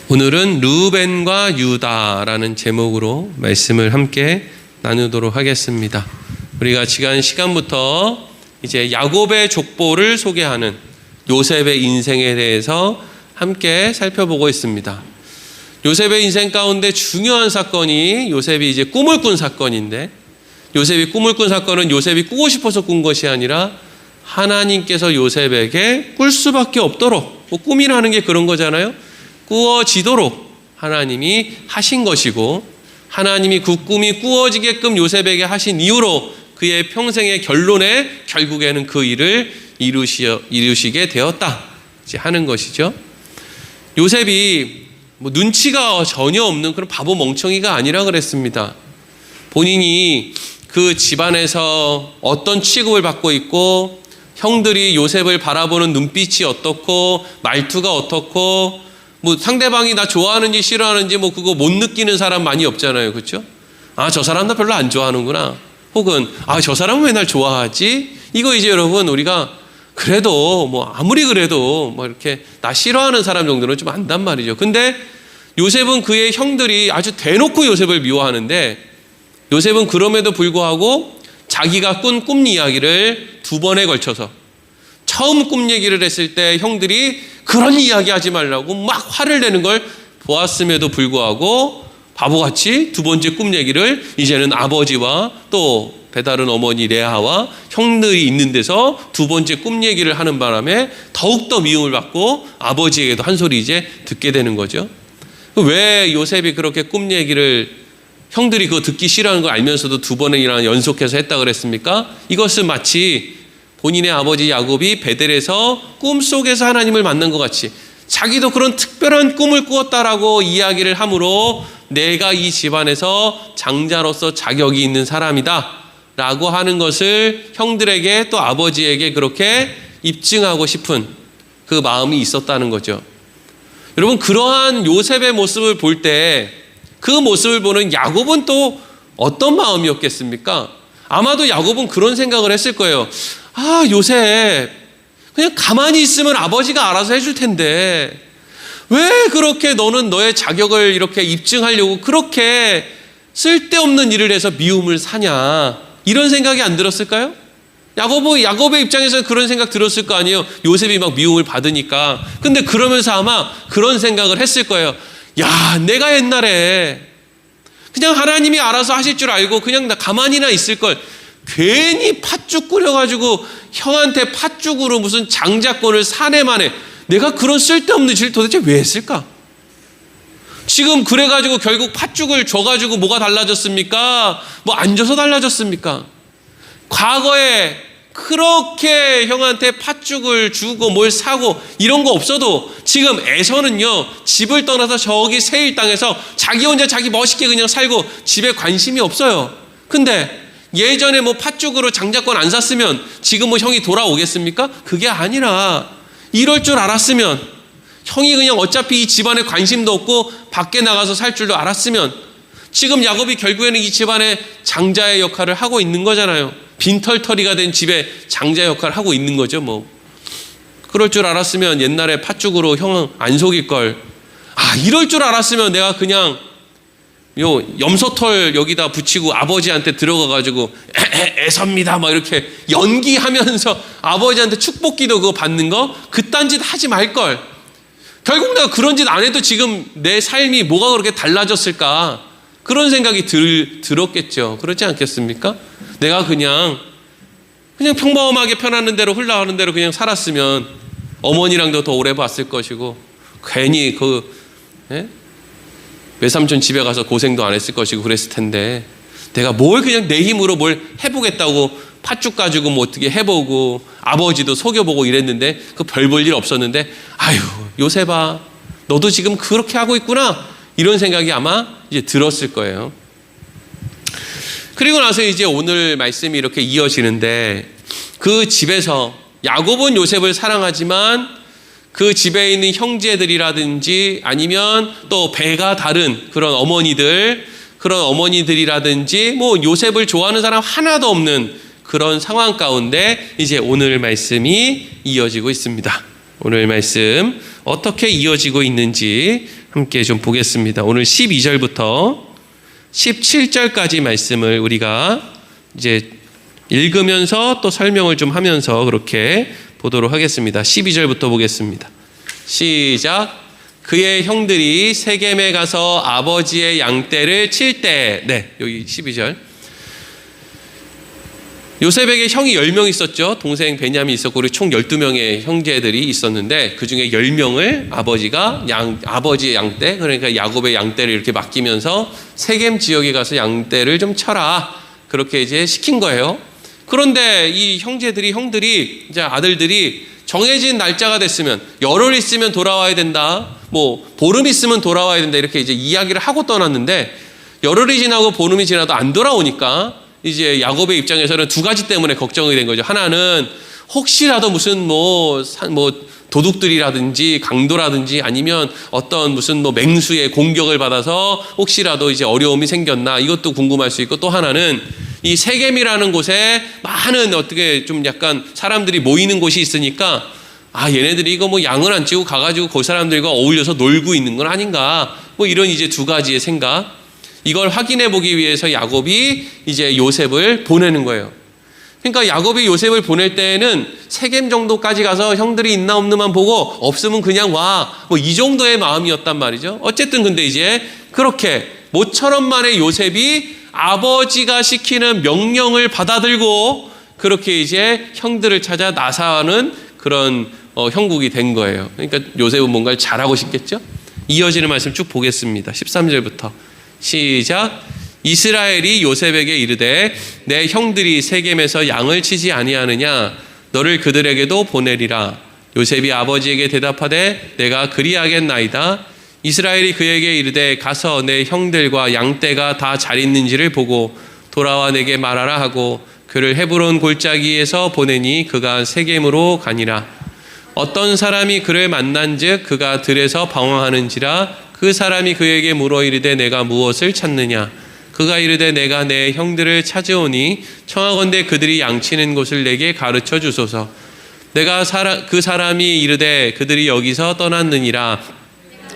오늘은 르우벤과 유다라는 제목으로 말씀을 함께 나누도록 하겠습니다. 우리가 지난 시간부터 이제 야곱의 족보를 소개하는 요셉의 인생에 대해서 함께 살펴보고 있습니다. 요셉의 인생 가운데 중요한 사건이 요셉이 이제 꿈을 꾼 사건인데, 요셉이 꿈을 꾼 사건은 요셉이 꾸고 싶어서 꾼 것이 아니라 하나님께서 요셉에게 꿀 수밖에 없도록, 뭐 꿈이라는 게 그런 거잖아요. 꾸어지도록 하나님이 하신 것이고, 하나님이 그 꿈이 꾸어지게끔 요셉에게 하신 이유로 그의 평생의 결론에 결국에는 그 일을 이루시게 되었다 이제 하는 것이죠. 요셉이 뭐 눈치가 전혀 없는 그런 바보 멍청이가 아니라 그랬습니다. 본인이 그 집안에서 어떤 취급을 받고 있고, 형들이 요셉을 바라보는 눈빛이 어떻고, 말투가 어떻고, 뭐 상대방이 나 좋아하는지 싫어하는지 뭐 그거 못 느끼는 사람 많이 없잖아요. 그렇죠? 아, 저 사람 나 별로 안 좋아하는구나. 혹은 아, 저 사람은 왜 날 좋아하지? 이거 이제 여러분 우리가 그래도 뭐 아무리 그래도 뭐 이렇게 나 싫어하는 사람 정도는 좀 안단 말이죠. 근데 요셉은 그의 형들이 아주 대놓고 요셉을 미워하는데, 요셉은 그럼에도 불구하고 자기가 꾼 꿈 이야기를 두 번에 걸쳐서, 처음 꿈 얘기를 했을 때 형들이 그런 이야기 하지 말라고 막 화를 내는 걸 보았음에도 불구하고 바보같이 두 번째 꿈 얘기를 이제는 아버지와 또 배다른 어머니 레아와 형들이 있는 데서 두 번째 꿈 얘기를 하는 바람에 더욱더 미움을 받고 아버지에게도 한 소리 이제 듣게 되는 거죠. 왜 요셉이 그렇게 꿈 얘기를, 형들이 그거 듣기 싫어하는 걸 알면서도 두 번이나 연속해서 했다 그랬습니까? 이것은 마치 본인의 아버지 야곱이 베델에서 꿈속에서 하나님을 만난 것 같이 자기도 그런 특별한 꿈을 꾸었다라고 이야기를 함으로 내가 이 집안에서 장자로서 자격이 있는 사람이다 라고 하는 것을 형들에게 또 아버지에게 그렇게 입증하고 싶은 그 마음이 있었다는 거죠. 여러분, 그러한 요셉의 모습을 볼 때 그 모습을 보는 야곱은 또 어떤 마음이었겠습니까? 아마도 야곱은 그런 생각을 했을 거예요. 아, 요셉 그냥 가만히 있으면 아버지가 알아서 해줄 텐데 왜 그렇게 너는 너의 자격을 이렇게 입증하려고 그렇게 쓸데없는 일을 해서 미움을 사냐, 이런 생각이 안 들었을까요? 야곱의 입장에서는 그런 생각 들었을 거 아니에요. 요셉이 막 미움을 받으니까. 근데 그러면서 아마 그런 생각을 했을 거예요. 야, 내가 옛날에 그냥 하나님이 알아서 하실 줄 알고 그냥 나 가만히나 있을 걸, 괜히 팥죽 끓여가지고 형한테 팥죽으로 무슨 장자권을 사내만해. 내가 그런 쓸데없는 짓을 도대체 왜 했을까? 지금 그래가지고 결국 팥죽을 줘가지고 뭐가 달라졌습니까? 뭐 안 줘서 달라졌습니까? 과거에 그렇게 형한테 팥죽을 주고 뭘 사고 이런 거 없어도 지금 에서는요, 집을 떠나서 저기 세일 땅에서 자기 혼자 자기 멋있게 그냥 살고 집에 관심이 없어요. 근데 예전에 뭐 팥죽으로 장자권 안 샀으면 지금 뭐 형이 돌아오겠습니까? 그게 아니라 이럴 줄 알았으면, 형이 그냥 어차피 이 집안에 관심도 없고 밖에 나가서 살 줄도 알았으면 지금 야곱이 결국에는 이 집안의 장자의 역할을 하고 있는 거잖아요. 빈털터리가 된 집의 장자 역할을 하고 있는 거죠. 뭐 그럴 줄 알았으면 옛날에 팥죽으로 형 안 속일 걸, 아, 이럴 줄 알았으면 내가 그냥 요 염소털 여기다 붙이고 아버지한테 들어가가지고 애섭니다 막 이렇게 연기하면서 아버지한테 축복기도 그거 받는 거, 그딴 짓 하지 말걸. 결국 내가 그런 짓 안 해도 지금 내 삶이 뭐가 그렇게 달라졌을까, 그런 생각이 들었겠죠. 그렇지 않겠습니까? 내가 그냥 평범하게 편하는 대로 흘러가는 대로 그냥 살았으면 어머니랑도 더 오래 봤을 것이고, 괜히 외삼촌 집에 가서 고생도 안 했을 것이고 그랬을 텐데, 내가 뭘 그냥 내 힘으로 뭘 해보겠다고 팥죽 가지고 뭐 어떻게 해보고 아버지도 속여보고 이랬는데 그 별 볼 일 없었는데, 아유 요셉아 너도 지금 그렇게 하고 있구나, 이런 생각이 아마 이제 들었을 거예요. 그리고 나서 이제 오늘 말씀이 이렇게 이어지는데, 그 집에서 야곱은 요셉을 사랑하지만 그 집에 있는 형제들이라든지 아니면 또 배가 다른 그런 어머니들이라든지 뭐 요셉을 좋아하는 사람 하나도 없는 그런 상황 가운데 이제 오늘 말씀이 이어지고 있습니다. 오늘 말씀 어떻게 이어지고 있는지 함께 좀 보겠습니다. 오늘 12절부터 17절까지 말씀을 우리가 이제 읽으면서 또 설명을 좀 하면서 그렇게 보도록 하겠습니다. 12절부터 보겠습니다. 시작. 그의 형들이 세겜에 가서 아버지의 양떼를 칠 때, 네, 여기 12절. 요셉에게 형이 10명 있었죠. 동생 베냐민이 있었고, 그리고 총 12명의 형제들이 있었는데, 그 중에 10명을 아버지가 아버지의 양떼, 그러니까 야곱의 양떼를 이렇게 맡기면서 세겜 지역에 가서 양떼를 좀 쳐라. 그렇게 이제 시킨 거예요. 그런데 이 형들이, 이제 아들들이 정해진 날짜가 됐으면, 열흘 있으면 돌아와야 된다. 뭐 보름 있으면 돌아와야 된다. 이렇게 이제 이야기를 하고 떠났는데, 열흘이 지나고 보름이 지나도 안 돌아오니까 이제 야곱의 입장에서는 두 가지 때문에 걱정이 된 거죠. 하나는 혹시라도 무슨 뭐 도둑들이라든지 강도라든지 아니면 어떤 무슨 뭐 맹수의 공격을 받아서 혹시라도 이제 어려움이 생겼나, 이것도 궁금할 수 있고, 또 하나는 이 세겜이라는 곳에 많은 어떻게 좀 약간 사람들이 모이는 곳이 있으니까, 얘네들이 이거 뭐 양을 안 치고 가가지고 그 사람들과 어울려서 놀고 있는 건 아닌가, 뭐 이런 이제 두 가지의 생각, 이걸 확인해 보기 위해서 야곱이 이제 요셉을 보내는 거예요. 그러니까 야곱이 요셉을 보낼 때에는 세겜 정도까지 가서 형들이 있나 없는만 보고 없으면 그냥 와, 뭐 이 정도의 마음이었단 말이죠. 어쨌든 근데 이제 그렇게 모처럼 만에 요셉이 아버지가 시키는 명령을 받아들고 그렇게 이제 형들을 찾아 나서는 그런 형국이 된 거예요. 그러니까 요셉은 뭔가를 잘하고 싶겠죠. 이어지는 말씀 쭉 보겠습니다. 13절부터 시작. 이스라엘이 요셉에게 이르되 내 형들이 세겜에서 양을 치지 아니하느냐, 너를 그들에게도 보내리라. 요셉이 아버지에게 대답하되 내가 그리하겠나이다. 이스라엘이 그에게 이르되 가서 내 형들과 양떼가 다 잘 있는지를 보고 돌아와 내게 말하라 하고 그를 헤브론 골짜기에서 보내니 그가 세겜으로 가니라. 어떤 사람이 그를 만난즉 그가 들에서 방황하는지라. 그 사람이 그에게 물어 이르되 내가 무엇을 찾느냐. 그가 이르되 내가 내 형들을 찾으오니 청하건대 그들이 양치는 곳을 내게 가르쳐 주소서. 내가 그 사람이 이르되 그들이 여기서 떠났느니라.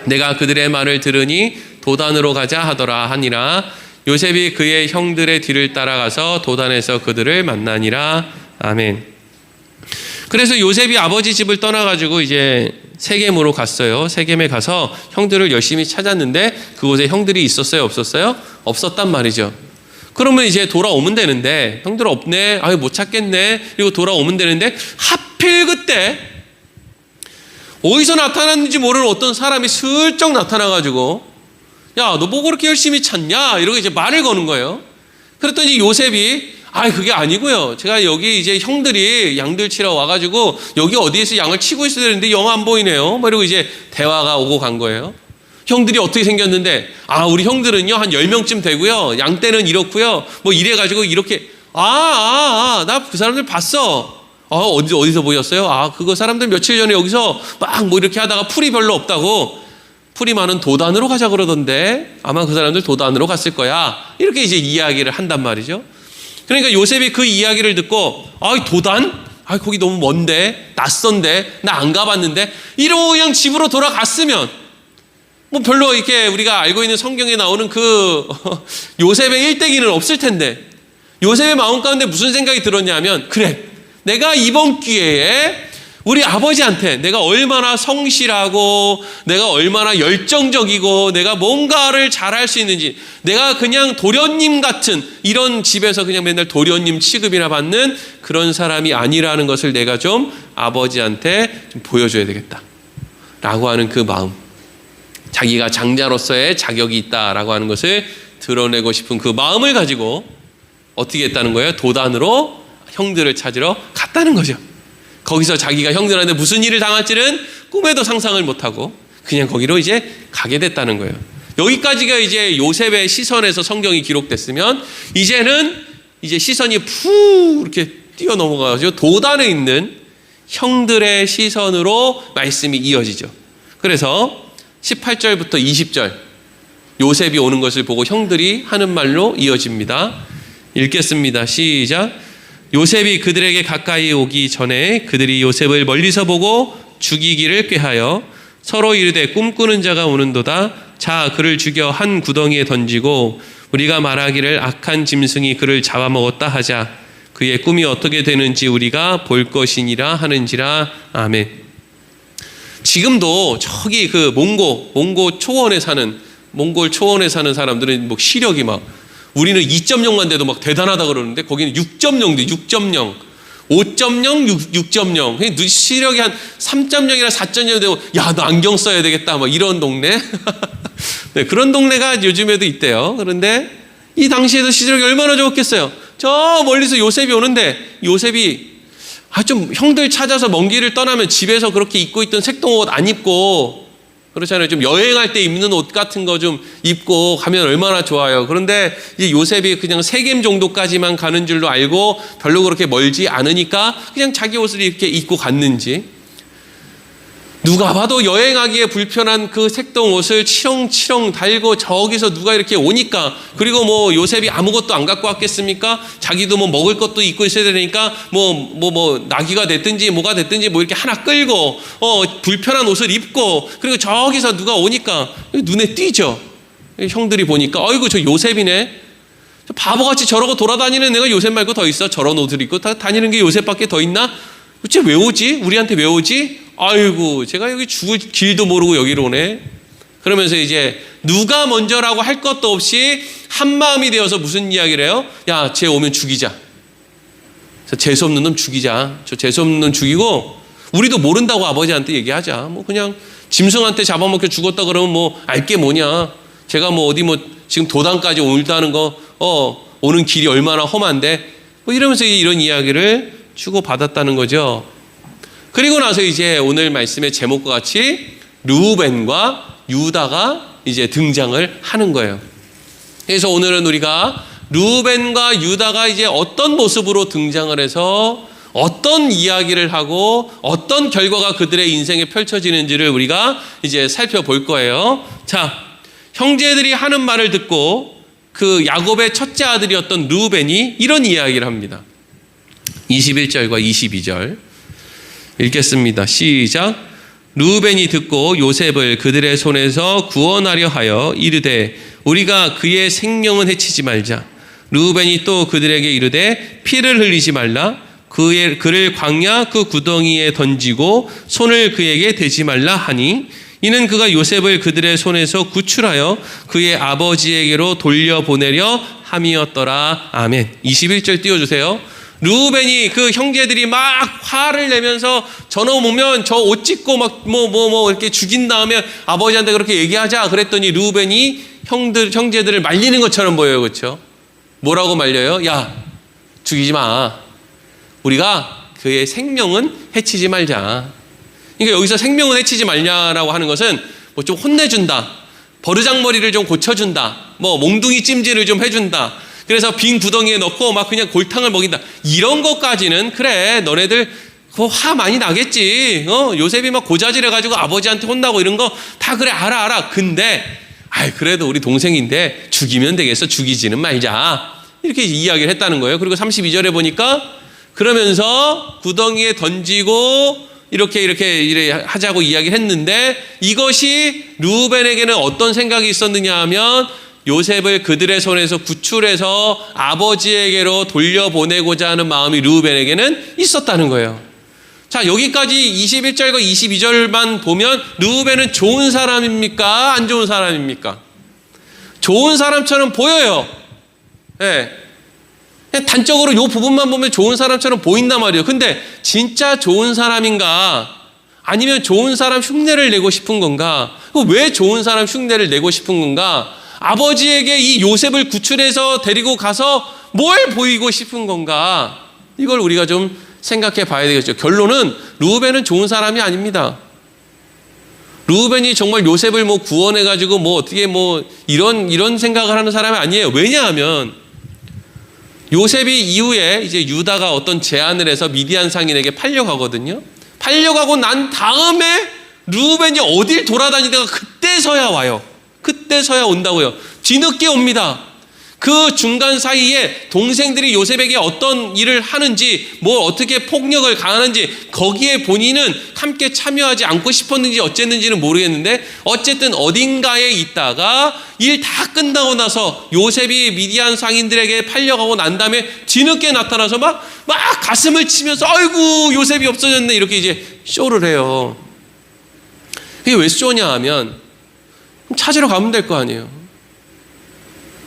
내가 그들의 말을 들으니 도단으로 가자 하더라 하니라. 요셉이 그의 형들의 뒤를 따라가서 도단에서 그들을 만나니라. 아멘. 그래서 요셉이 아버지 집을 떠나가지고 이제 세겜으로 갔어요. 세겜에 가서 형들을 열심히 찾았는데 그곳에 형들이 있었어요, 없었어요? 없었단 말이죠. 그러면 이제 돌아오면 되는데 형들 없네, 못 찾겠네, 그리고 돌아오면 되는데 하필 그때 어디서 나타났는지 모르는 어떤 사람이 슬쩍 나타나가지고 야, 너 뭐 그렇게 열심히 찾냐? 이러고 이제 말을 거는 거예요. 그랬더니 요셉이 그게 아니고요. 제가 여기 이제 형들이 양들 치러 와가지고 여기 어디에서 양을 치고 있어야 되는데 영 안 보이네요. 이러고 이제 대화가 오고 간 거예요. 형들이 어떻게 생겼는데, 우리 형들은요, 한 10명쯤 되고요. 양떼는 이렇고요. 뭐 이래가지고 이렇게, 나 그 사람들 봤어. 어디서 보였어요? 그거 사람들 며칠 전에 여기서 막 뭐 이렇게 하다가 풀이 별로 없다고, 풀이 많은 도단으로 가자 그러던데 아마 그 사람들 도단으로 갔을 거야. 이렇게 이제 이야기를 한단 말이죠. 그러니까 요셉이 그 이야기를 듣고 도단? 거기 너무 먼데, 낯선데, 나 안 가봤는데, 이러고 그냥 집으로 돌아갔으면 뭐 별로 이렇게 우리가 알고 있는 성경에 나오는 그 요셉의 일대기는 없을 텐데, 요셉의 마음 가운데 무슨 생각이 들었냐면, 그래, 내가 이번 기회에 우리 아버지한테 내가 얼마나 성실하고 내가 얼마나 열정적이고 내가 뭔가를 잘할 수 있는지, 내가 그냥 도련님 같은 이런 집에서 그냥 맨날 도련님 취급이나 받는 그런 사람이 아니라는 것을 내가 좀 아버지한테 좀 보여줘야 되겠다 라고 하는 그 마음, 자기가 장자로서의 자격이 있다라고 하는 것을 드러내고 싶은 그 마음을 가지고 어떻게 했다는 거예요? 도단으로 형들을 찾으러 갔다는 거죠. 거기서 자기가 형들한테 무슨 일을 당할지는 꿈에도 상상을 못하고 그냥 거기로 이제 가게 됐다는 거예요. 여기까지가 이제 요셉의 시선에서 성경이 기록됐으면, 이제는 이제 시선이 푹 이렇게 뛰어 넘어가서 도단에 있는 형들의 시선으로 말씀이 이어지죠. 그래서 18절부터 20절 요셉이 오는 것을 보고 형들이 하는 말로 이어집니다. 읽겠습니다. 시작. 요셉이 그들에게 가까이 오기 전에 그들이 요셉을 멀리서 보고 죽이기를 꾀하여 서로 이르되 꿈꾸는 자가 오는도다. 자, 그를 죽여 한 구덩이에 던지고 우리가 말하기를 악한 짐승이 그를 잡아먹었다 하자. 그의 꿈이 어떻게 되는지 우리가 볼 것이니라 하는지라. 아멘. 지금도 저기 그 몽골 초원에 사는 사람들은 뭐 시력이 막 우리는 2.0만 돼도 막 대단하다 그러는데 거기는 6.0돼. 6.0 5.0, 6.0 시력이 한 3.0이나 4.0 되고 야, 너 안경 써야 되겠다 막 이런 동네. 네, 그런 동네가 요즘에도 있대요. 그런데 이 당시에도 시력이 얼마나 좋았겠어요. 저 멀리서 요셉이 오는데 요셉이 좀 형들 찾아서 먼 길을 떠나면 집에서 그렇게 입고 있던 색동 옷 안 입고 그렇잖아요. 좀 여행할 때 입는 옷 같은 거 좀 입고 가면 얼마나 좋아요. 그런데 이 요셉이 그냥 세겜 정도까지만 가는 줄로 알고 별로 그렇게 멀지 않으니까 그냥 자기 옷을 이렇게 입고 갔는지, 누가 봐도 여행하기에 불편한 그 색동 옷을 치렁치렁 달고 저기서 누가 이렇게 오니까, 그리고 뭐 요셉이 아무것도 안 갖고 왔겠습니까? 자기도 뭐 먹을 것도 입고 있어야 되니까 뭐 나귀가 됐든지 뭐가 됐든지 뭐 이렇게 하나 끌고 불편한 옷을 입고, 그리고 저기서 누가 오니까 눈에 띄죠. 형들이 보니까 아이고 저 요셉이네. 저 바보같이 저러고 돌아다니는 애가 요셉 말고 더 있어? 저런 옷을 입고 다니는 게 요셉밖에 더 있나? 쟤 왜 오지? 우리한테 왜 오지? 아이고 제가 여기 죽을 길도 모르고 여기로 오네. 그러면서 이제 누가 먼저라고 할 것도 없이 한 마음이 되어서 무슨 이야기를 해요? 야, 쟤 오면 죽이자. 재수없는 놈 죽이자. 저 재수없는 놈 죽이고 우리도 모른다고 아버지한테 얘기하자. 뭐 그냥 짐승한테 잡아먹혀 죽었다 그러면 뭐 알게 뭐냐. 제가 뭐 어디 뭐 지금 도당까지 온다는 거 오는 길이 얼마나 험한데 뭐 이러면서 이런 이야기를 주고 받았다는 거죠. 그리고 나서 이제 오늘 말씀의 제목과 같이 르우벤과 유다가 이제 등장을 하는 거예요. 그래서 오늘은 우리가 르우벤과 유다가 이제 어떤 모습으로 등장을 해서 어떤 이야기를 하고 어떤 결과가 그들의 인생에 펼쳐지는지를 우리가 이제 살펴볼 거예요. 자, 형제들이 하는 말을 듣고 그 야곱의 첫째 아들이었던 르우벤이 이런 이야기를 합니다. 21절과 22절 읽겠습니다. 시작. 르우벤이 듣고 요셉을 그들의 손에서 구원하려 하여 이르되 우리가 그의 생명은 해치지 말자. 르우벤이 또 그들에게 이르되 피를 흘리지 말라. 그를 광야 그 구덩이에 던지고 손을 그에게 대지 말라 하니, 이는 그가 요셉을 그들의 손에서 구출하여 그의 아버지에게로 돌려보내려 함이었더라. 아멘. 21절 띄워주세요. 르우벤이 그 형제들이 막 화를 내면서 저놈 오면 저 옷 찢고 막 뭐 이렇게 죽인 다음에 아버지한테 그렇게 얘기하자 그랬더니 르우벤이 형제들을 말리는 것처럼 보여요. 그렇죠? 뭐라고 말려요? 야, 죽이지 마. 우리가 그의 생명은 해치지 말자. 그러니까 여기서 생명은 해치지 말냐라고 하는 것은 뭐 좀 혼내준다, 버르장머리를 좀 고쳐준다, 뭐 몽둥이 찜질을 좀 해준다, 그래서 빈 구덩이에 넣고 막 그냥 골탕을 먹인다, 이런 것까지는 그래 너네들 그거 화 많이 나겠지. 요셉이 막 고자질해가지고 아버지한테 혼나고 이런 거 다 그래 알아. 근데 그래도 우리 동생인데 죽이면 되겠어. 죽이지는 말자. 이렇게 이야기를 했다는 거예요. 그리고 32절에 보니까 그러면서 구덩이에 던지고 이렇게 하자고 이야기를 했는데, 이것이 르우벤에게는 어떤 생각이 있었느냐 하면 요셉을 그들의 손에서 구출해서 아버지에게로 돌려보내고자 하는 마음이 르우벤에게는 있었다는 거예요. 자, 여기까지 21절과 22절만 보면 르우벤은 좋은 사람입니까? 안 좋은 사람입니까? 좋은 사람처럼 보여요. 네. 단적으로 이 부분만 보면 좋은 사람처럼 보인단 말이에요. 근데 진짜 좋은 사람인가? 아니면 좋은 사람 흉내를 내고 싶은 건가? 왜 좋은 사람 흉내를 내고 싶은 건가? 아버지에게 이 요셉을 구출해서 데리고 가서 뭘 보이고 싶은 건가? 이걸 우리가 좀 생각해 봐야 되겠죠. 결론은 르우벤은 좋은 사람이 아닙니다. 르우벤이 정말 요셉을 뭐 구원해가지고 뭐 어떻게 뭐 이런 생각을 하는 사람이 아니에요. 왜냐하면 요셉이 이후에 이제 유다가 어떤 제안을 해서 미디안 상인에게 팔려가거든요. 팔려가고 난 다음에 르우벤이 어딜 돌아다니다가 그때서야 와요. 그때서야 온다고요. 뒤늦게 옵니다. 그 중간 사이에 동생들이 요셉에게 어떤 일을 하는지, 뭘 어떻게 폭력을 가하는지 거기에 본인은 함께 참여하지 않고 싶었는지 어쨌는지는 모르겠는데 어쨌든 어딘가에 있다가 일 다 끝나고 나서 요셉이 미디안 상인들에게 팔려가고 난 다음에 뒤늦게 나타나서 막 가슴을 치면서 아이고 요셉이 없어졌네 이렇게 이제 쇼를 해요. 그게 왜 쇼냐 하면 찾으러 가면 될 거 아니에요.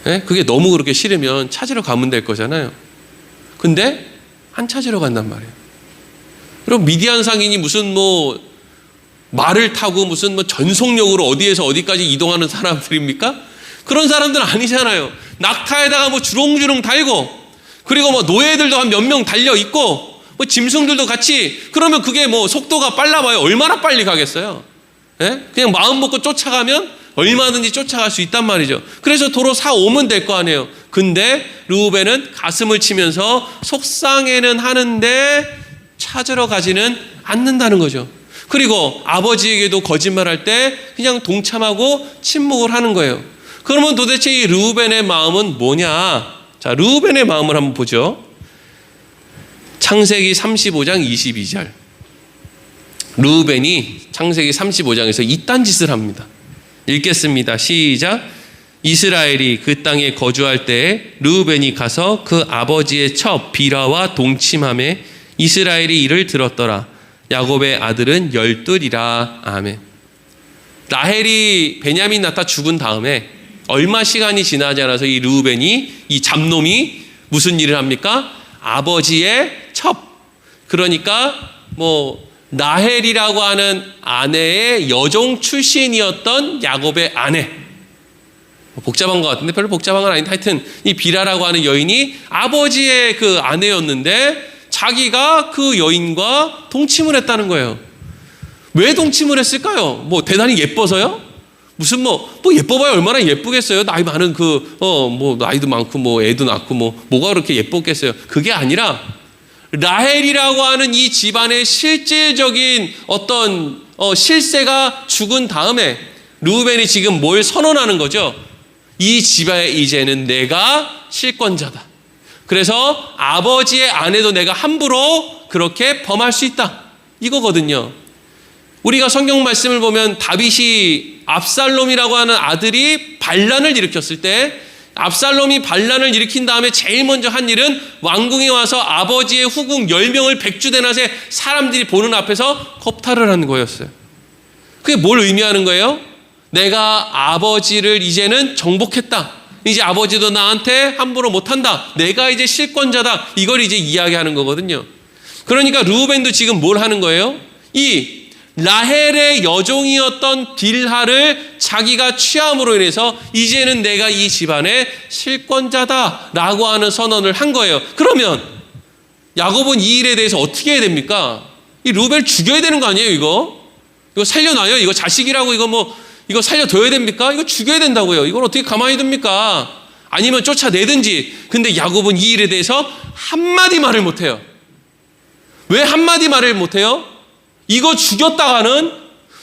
네? 그게 너무 그렇게 싫으면 찾으러 가면 될 거잖아요. 근데 안 찾으러 간단 말이에요. 그럼 미디안 상인이 무슨 말을 타고 무슨 전속력으로 어디에서 어디까지 이동하는 사람들입니까? 그런 사람들은 아니잖아요. 낙타에다가 주렁주렁 달고, 그리고 노예들도 한 몇 명 달려 있고, 짐승들도 같이, 그러면 그게 속도가 빨라봐요. 얼마나 빨리 가겠어요? 네? 그냥 마음 먹고 쫓아가면 얼마든지 쫓아갈 수 있단 말이죠. 그래서 도로 사오면 될 거 아니에요. 근데 르우벤은 가슴을 치면서 속상해는 하는데 찾으러 가지는 않는다는 거죠. 그리고 아버지에게도 거짓말할 때 그냥 동참하고 침묵을 하는 거예요. 그러면 도대체 이 르우벤의 마음은 뭐냐? 자, 르우벤의 마음을 한번 보죠. 창세기 35장 22절. 르우벤이 창세기 35장에서 이딴 짓을 합니다. 읽겠습니다. 시작. 이스라엘이 그 땅에 거주할 때에 르우벤이 가서 그 아버지의 첩 비라와 동침하며 이스라엘이 이를 들었더라. 야곱의 아들은 12이라. 아멘. 라헬이 베냐민 낳다 죽은 다음에 얼마 시간이 지나지 않아서 이 르우벤이, 이 잡놈이 무슨 일을 합니까? 아버지의 첩, 그러니까 라헬이라고 하는 아내의 여종 출신이었던 야곱의 아내. 복잡한 것 같은데 별로 복잡한 건 아닌데 하여튼 이 비라라고 하는 여인이 아버지의 그 아내였는데 자기가 그 여인과 동침을 했다는 거예요. 왜 동침을 했을까요? 대단히 예뻐서요? 무슨 예뻐봐야 얼마나 예쁘겠어요? 나이 많은 나이도 많고 애도 낳고 뭐가 그렇게 예뻤겠어요? 그게 아니라 라헬이라고 하는 이 집안의 실질적인 어떤 실세가 죽은 다음에 르우벤이 지금 뭘 선언하는 거죠? 이 집안에 이제는 내가 실권자다. 그래서 아버지의 아내도 내가 함부로 그렇게 범할 수 있다. 이거거든요. 우리가 성경 말씀을 보면 다윗이 압살롬이라고 하는 아들이 반란을 일으켰을 때 압살롬이 반란을 일으킨 다음에 제일 먼저 한 일은 왕궁에 와서 아버지의 후궁 10명을 백주대낮에 사람들이 보는 앞에서 겁탈을 하는 거였어요. 그게 뭘 의미하는 거예요? 내가 아버지를 이제는 정복했다. 이제 아버지도 나한테 함부로 못한다. 내가 이제 실권자다. 이걸 이제 이야기하는 거거든요. 그러니까 르우벤도 지금 뭘 하는 거예요? 이 라헬의 여종이었던 빌하를 자기가 취함으로 인해서 이제는 내가 이 집안의 실권자다라고 하는 선언을 한 거예요. 그러면 야곱은 이 일에 대해서 어떻게 해야 됩니까? 이 르우벤을 죽여야 되는 거 아니에요, 이거? 이거 살려놔요? 이거 자식이라고 이거 살려둬야 됩니까? 이거 죽여야 된다고요. 이걸 어떻게 가만히 둡니까? 아니면 쫓아내든지. 근데 야곱은 이 일에 대해서 한마디 말을 못해요. 왜 한마디 말을 못해요? 이거 죽였다가는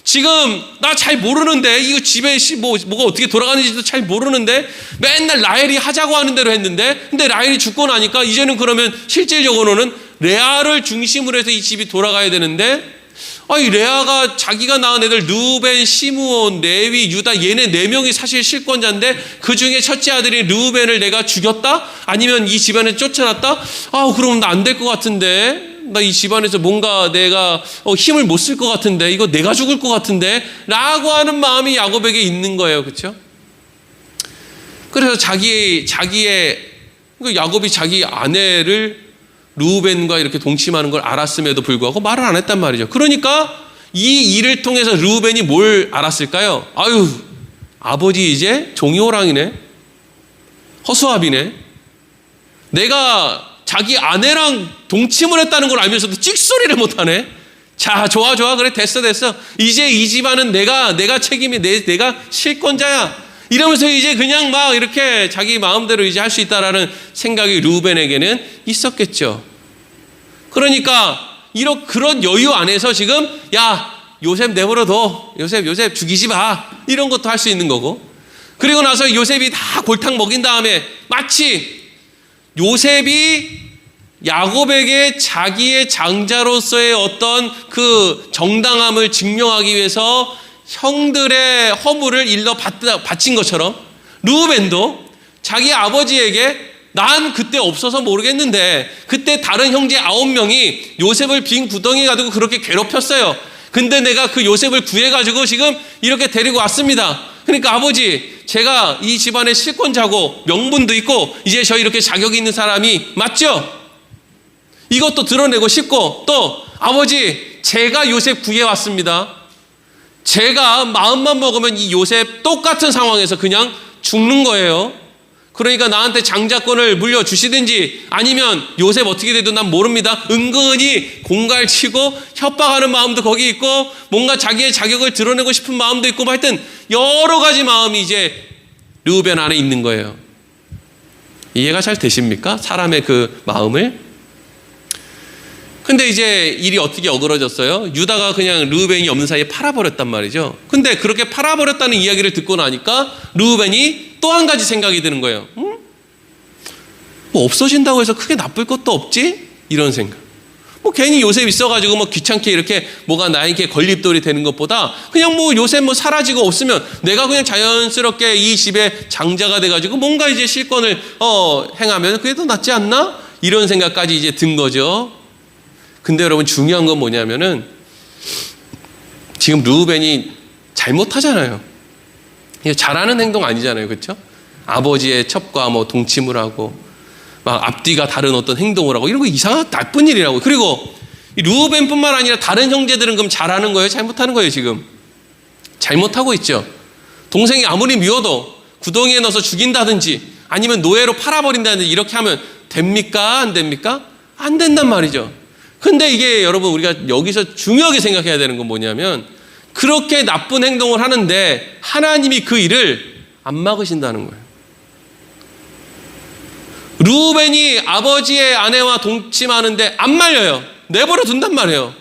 지금 나 잘 모르는데 이거 집에 뭐가 어떻게 돌아가는지도 잘 모르는데 맨날 라헬이 하자고 하는 대로 했는데 근데 라헬이 죽고 나니까 이제는 그러면 실질적으로는 레아를 중심으로 해서 이 집이 돌아가야 되는데 이 레아가 자기가 낳은 애들 르우벤, 시므온, 레위, 유다 얘네 4명이 사실 실권자인데 그 중에 첫째 아들인 르우벤을 내가 죽였다? 아니면 이 집안에 쫓아놨다? 그럼 나 안 될 것 같은데 나 이 집안에서 뭔가 내가 힘을 못 쓸 것 같은데 이거 내가 죽을 것 같은데 라고 하는 마음이 야곱에게 있는 거예요. 그렇죠? 그래서 야곱이 자기 아내를 르우벤과 이렇게 동침하는 걸 알았음에도 불구하고 말을 안 했단 말이죠. 그러니까 이 일을 통해서 르우벤이 뭘 알았을까요? 아버지 이제 종이호랑이네, 허수아비네. 내가 자기 아내랑 동침을 했다는 걸 알면서도 찍소리를 못하네. 자, 좋아 그래 됐어 이제 이 집안은 내가 책임이 내가 실권자야 이러면서 이제 그냥 막 이렇게 자기 마음대로 이제 할 수 있다라는 생각이 르우벤에게는 있었겠죠. 그러니까 그런 여유 안에서 지금 요셉 내버려둬, 요셉 죽이지 마 이런 것도 할 수 있는 거고, 그리고 나서 요셉이 다 골탕 먹인 다음에 마치 요셉이 야곱에게 자기의 장자로서의 어떤 그 정당함을 증명하기 위해서 형들의 허물을 일러 바친 것처럼 르우벤도 자기 아버지에게 난 그때 없어서 모르겠는데 그때 다른 형제 9명이 요셉을 빈 구덩이에 가지고 그렇게 괴롭혔어요. 근데 내가 그 요셉을 구해가지고 지금 이렇게 데리고 왔습니다. 그러니까 아버지, 제가 이 집안의 실권자고 명분도 있고 이제 저 이렇게 자격이 있는 사람이 맞죠? 이것도 드러내고 싶고, 또 아버지, 제가 요셉 구해왔습니다. 제가 마음만 먹으면 이 요셉 똑같은 상황에서 그냥 죽는 거예요. 그러니까 나한테 장자권을 물려주시든지 아니면 요셉 어떻게 되든 난 모릅니다. 은근히 공갈치고 협박하는 마음도 거기 있고 뭔가 자기의 자격을 드러내고 싶은 마음도 있고 하여튼 여러 가지 마음이 이제 르우벤 안에 있는 거예요. 이해가 잘 되십니까? 사람의 그 마음을. 근데 이제 일이 어떻게 어그러졌어요? 유다가 그냥 르우벤이 없는 사이에 팔아버렸단 말이죠. 근데 그렇게 팔아버렸다는 이야기를 듣고 나니까 르우벤이 또 한 가지 생각이 드는 거예요. 뭐 없어진다고 해서 크게 나쁠 것도 없지? 이런 생각. 뭐 괜히 요셉 있어가지고 뭐 귀찮게 이렇게 뭐가 나에게 걸림돌이 되는 것보다 그냥 뭐 요셉 뭐 사라지고 없으면 내가 그냥 자연스럽게 이 집의 장자가 돼가지고 뭔가 이제 실권을 행하면 그게 더 낫지 않나? 이런 생각까지 이제 든 거죠. 근데 여러분 중요한 건 뭐냐면은 지금 르우벤이 잘못하잖아요. 이게 잘하는 행동 아니잖아요. 그렇죠? 아버지의 첩과 뭐 동침을 하고 막 앞뒤가 다른 어떤 행동을 하고 이런 거 이상한 나쁜 일이라고. 그리고 르우벤뿐만 아니라 다른 형제들은 그럼 잘하는 거예요? 잘못하는 거예요? 지금 잘못하고 있죠. 동생이 아무리 미워도 구덩이에 넣어서 죽인다든지 아니면 노예로 팔아버린다든지 이렇게 하면 됩니까? 안 됩니까? 안 된단 말이죠. 근데 이게 여러분 우리가 여기서 중요하게 생각해야 되는 건 뭐냐면 그렇게 나쁜 행동을 하는데 하나님이 그 일을 안 막으신다는 거예요. 르우벤이 아버지의 아내와 동침하는데 안 말려요. 내버려 둔단 말이에요.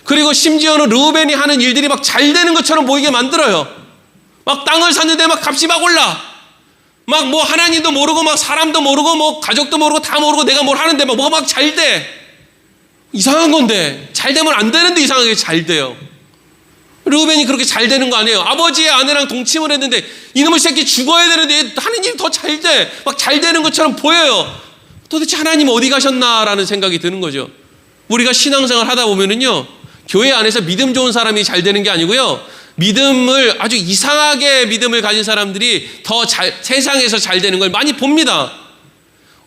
그리고 심지어는 르우벤이 하는 일들이 막 잘 되는 것처럼 보이게 만들어요. 막 땅을 샀는데 막 값이 막 올라. 막 뭐 하나님도 모르고 막 사람도 모르고 뭐 가족도 모르고 다 모르고 내가 뭘 하는데 막 뭐가 막 잘 돼. 이상한 건데 잘 되면 안 되는데 이상하게 잘 돼요. 르우벤이 그렇게 잘 되는 거 아니에요. 아버지의 아내랑 동침을 했는데 이놈의 새끼 죽어야 되는데 하는 일이 더 잘 돼. 막 잘 되는 것처럼 보여요. 도대체 하나님 어디 가셨나라는 생각이 드는 거죠. 우리가 신앙생활 하다 보면은요, 교회 안에서 믿음 좋은 사람이 잘 되는 게 아니고요, 믿음을 아주 이상하게 믿음을 가진 사람들이 더 세상에서 잘 되는 걸 많이 봅니다.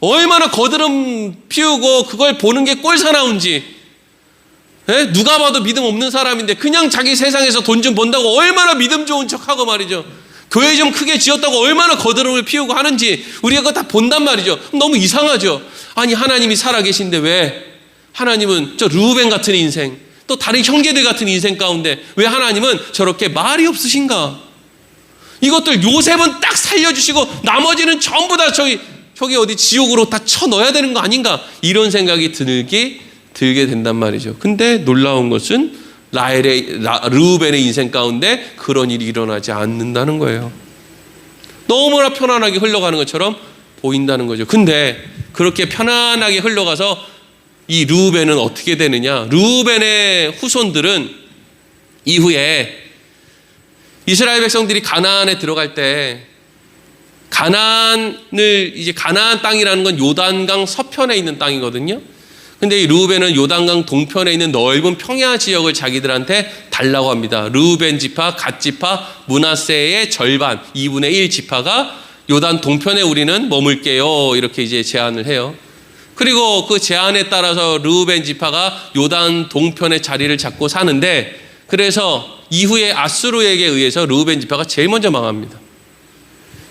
얼마나 거드름 피우고 그걸 보는 게 꼴사나운지. 누가 봐도 믿음 없는 사람인데 그냥 자기 세상에서 돈 좀 번다고 얼마나 믿음 좋은 척하고 말이죠. 교회 좀 크게 지었다고 얼마나 거드름을 피우고 하는지 우리가 그거 다 본단 말이죠. 너무 이상하죠. 아니 하나님이 살아계신데 왜 하나님은 저 르우벤 같은 인생 또 다른 형제들 같은 인생 가운데 왜 하나님은 저렇게 말이 없으신가? 이것들 요셉은 딱 살려주시고 나머지는 전부 다 저기 어디 지옥으로 다 쳐넣어야 되는 거 아닌가? 이런 생각이 들게 된단 말이죠. 근데 놀라운 것은 르우벤의 인생 가운데 그런 일이 일어나지 않는다는 거예요. 너무나 편안하게 흘러가는 것처럼 보인다는 거죠. 근데 그렇게 편안하게 흘러가서 이 르우벤은 어떻게 되느냐? 르우벤의 후손들은 이후에 이스라엘 백성들이 가나안에 들어갈 때 가나안 땅이라는 건 요단강 서편에 있는 땅이거든요. 근데 이 르우벤은 요단강 동편에 있는 넓은 평야 지역을 자기들한테 달라고 합니다. 르우벤 지파, 갓 지파, 므낫세의 절반, 2분의 1 지파가 요단 동편에 우리는 머물게요. 이렇게 이제 제안을 해요. 그리고 그 제안에 따라서 르우벤 지파가 요단 동편의 자리를 잡고 사는데, 그래서 이후에 아수르에게 의해서 르우벤 지파가 제일 먼저 망합니다.